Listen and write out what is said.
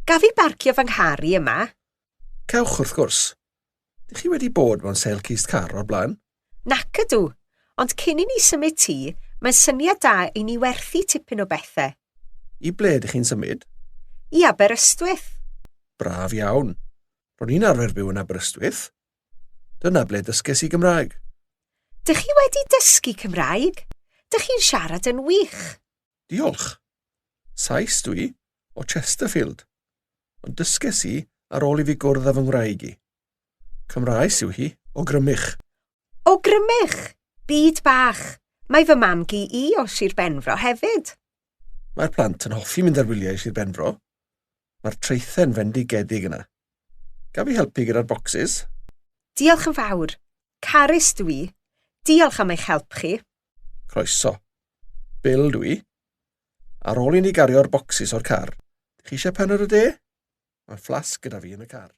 Gaf i barcio fy nghar i yma. Cewch wrth gwrs. Dych chi wedi bod mewn seil cist car o'r blaen? Nac ydw, ond cyn i ni symud tŷ, mae'n syniad da i ni werthu tipyn o bethau. I ble ydych chi'n symud? I Aberystwyth. Braf iawn. Ro'n i'n arfer byw yn Aberystwyth. Dyna ble dysges i Gymraeg. Dych chi wedi dysgu Cymraeg? Dych chi'n siarad yn wych. Diolch. Sais dwi o Chesterfield, ond dysges i ar ôl i fi gwrdd â fy ngwraig i. Cymraes yw hi o Grymych. O Grymych? Byd bach. Mae fy mam-gu i o Sir Benfro hefyd. Mae'r plant yn hoffi mynd ar wyliau i Sir Benfro. Mae'r treithen fendigedig yna. Gaf i helpu gyda'r bocsys? Diolch yn fawr. Carys dwi. Diolch am eich help chi. Croeso. Bil dwi. Ar ôl i ni gario'r bocsys o'r car, chi eisiau pen ar y de? Mae fflas gyda fi yn y car.